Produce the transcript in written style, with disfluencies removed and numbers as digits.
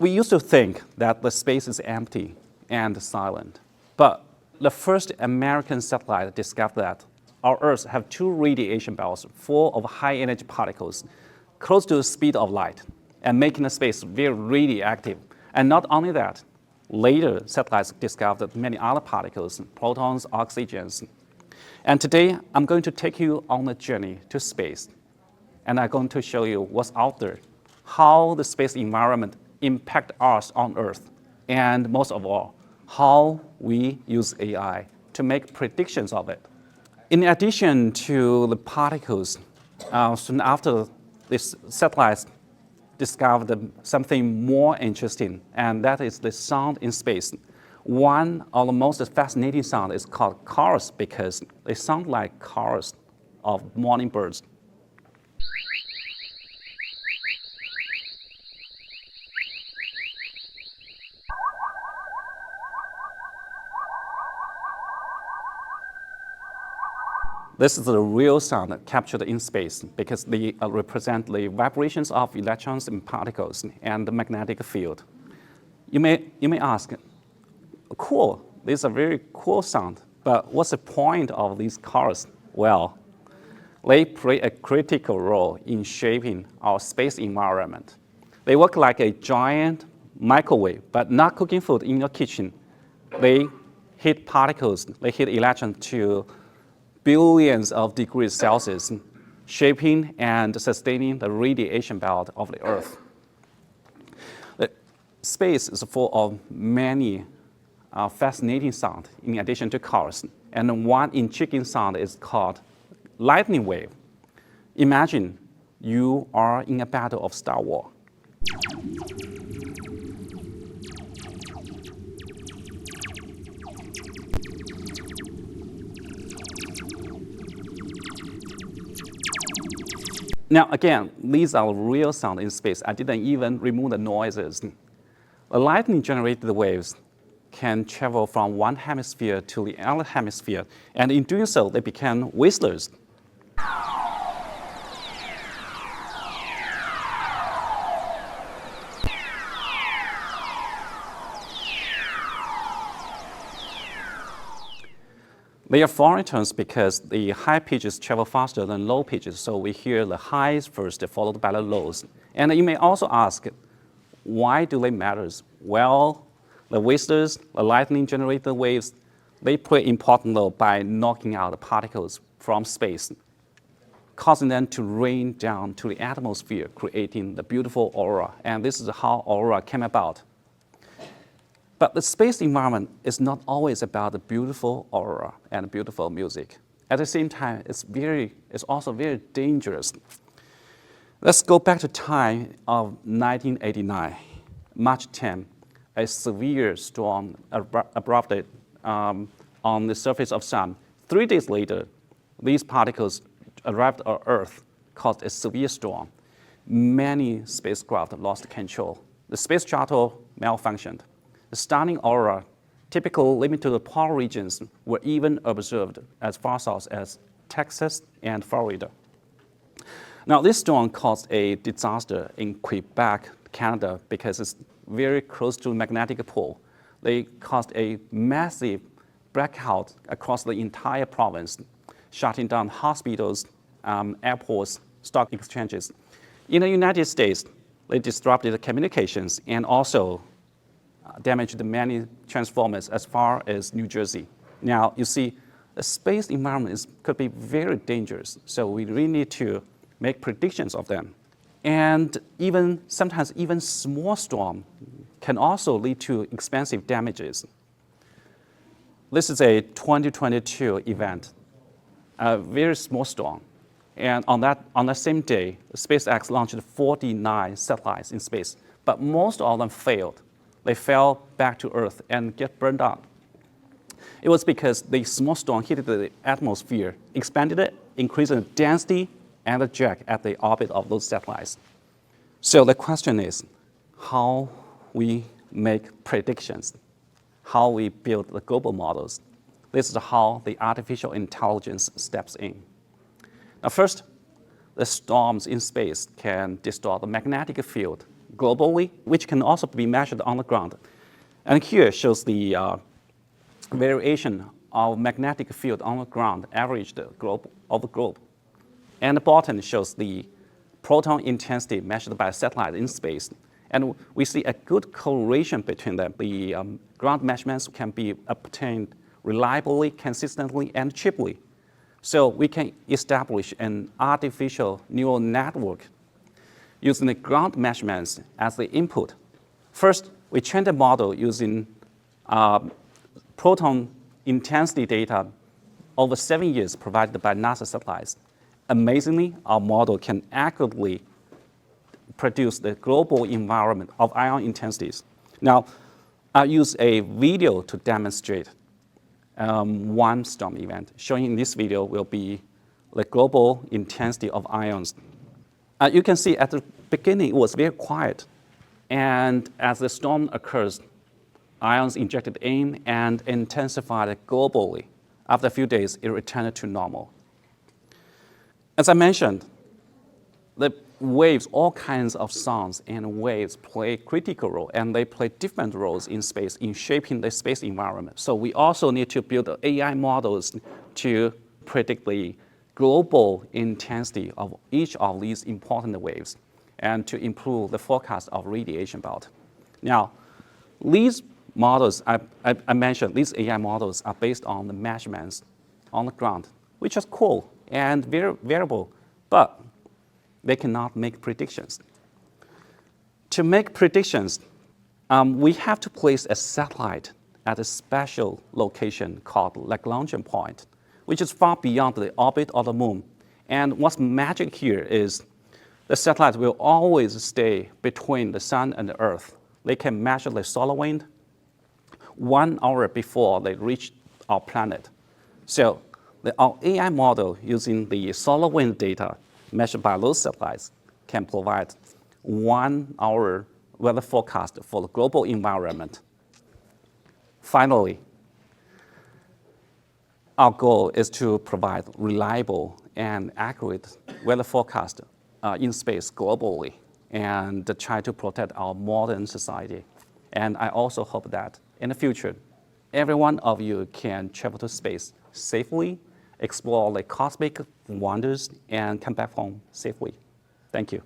We used to think that the space is empty and silent, but the first American satellite discovered that our Earth have two radiation belts full of high-energy particles close to the speed of light and making the space very radioactive. And not only that, later satellites discovered many other particles, protons, oxygens. And today, I'm going to take you on a journey to space. And I'm going to show you what's out there, how the space environment impacts us on Earth, and most of all, how we use AI to make predictions of it. In addition to the particles, soon after these satellites discovered something more interesting, and that is the sound in space. One of the most fascinating sounds is called chorus because they sound like chorus of morning birds. This is the real sound captured in space because they represent the vibrations of electrons and particles and the magnetic field. You may ask, cool, this is a very cool sound, but what's the point of these chorus? Well, they play a critical role in shaping our space environment. They work like a giant microwave, but not cooking food in your kitchen. They heat particles, they heat electrons to billions of degrees Celsius, shaping and sustaining the radiation belt of the Earth. The space is full of many fascinating sounds in addition to chorus. And one intriguing sound is called lightning wave. Imagine you are in a battle of Star Wars. Now again, these are real sounds in space. I didn't even remove the noises. The lightning-generated waves can travel from one hemisphere to the other hemisphere, and in doing so, they become whistlers. They are foreign tones because the high pitches travel faster than low pitches, so we hear the highs first, followed by the lows. And you may also ask, why do they matter? Well, the whistlers, the lightning-generated waves, they play an important role by knocking out the particles from space, causing them to rain down to the atmosphere, creating the beautiful aurora. And this is how aurora came about. But the space environment is not always about the beautiful aurora and beautiful music. At the same time, it's also very dangerous. Let's go back to time of 1989, March 10. A severe storm erupted on the surface of Sun. 3 days later, these particles arrived on Earth, caused a severe storm. Many spacecraft lost control. The space shuttle malfunctioned. The stunning aurora, typical limited polar regions, were even observed as far south as Texas and Florida. Now, this storm caused a disaster in Quebec, Canada, because it's very close to the magnetic pole. They caused a massive blackout across the entire province, shutting down hospitals, airports, stock exchanges. In the United States, they disrupted the communications and also damaged many transformers as far as New Jersey. Now, you see, the space environment could be very dangerous, so we really need to make predictions of them. And sometimes even small storm can also lead to expensive damages. This is a 2022 event, a very small storm. And on that same day, SpaceX launched 49 satellites in space, but most of them failed. They fell back to Earth and get burned out. It was because the small storm hit the atmosphere, expanded it, increased the density and the drag at the orbit of those satellites. So the question is how we make predictions, how we build the global models. This is how the artificial intelligence steps in. Now first, the storms in space can distort the magnetic field, globally, which can also be measured on the ground. And here shows the variation of magnetic field on the ground, averaged globe of the globe. And the bottom shows the proton intensity measured by a satellite in space. And we see a good correlation between them. The ground measurements can be obtained reliably, consistently, and cheaply. So we can establish an artificial neural network using the ground measurements as the input. First, we train the model using proton intensity data over 7 years provided by NASA satellites. Amazingly, our model can accurately produce the global environment of ion intensities. Now, I'll use a video to demonstrate one storm event. Showing in this video will be the global intensity of ions. You can see at the beginning it was very quiet. And as the storm occurs, ions injected in and intensified globally. After a few days, it returned to normal. As I mentioned, the waves, all kinds of sounds and waves play a critical role, and they play different roles in space in shaping the space environment. So we also need to build AI models to predict the global intensity of each of these important waves and to improve the forecast of radiation belt. Now, these models I mentioned, these AI models are based on the measurements on the ground, which is cool and very variable, but they cannot make predictions. To make predictions, we have to place a satellite at a special location called Lagrangian point, which is far beyond the orbit of the moon. And what's magic here is the satellite will always stay between the sun and the Earth. They can measure the solar wind 1 hour before they reach our planet. So our AI model using the solar wind data measured by those satellites can provide 1 hour weather forecast for the global environment. Finally, our goal is to provide reliable and accurate weather forecast in space globally and to try to protect our modern society. And I also hope that in the future, every one of you can travel to space safely, explore the cosmic wonders, and come back home safely. Thank you.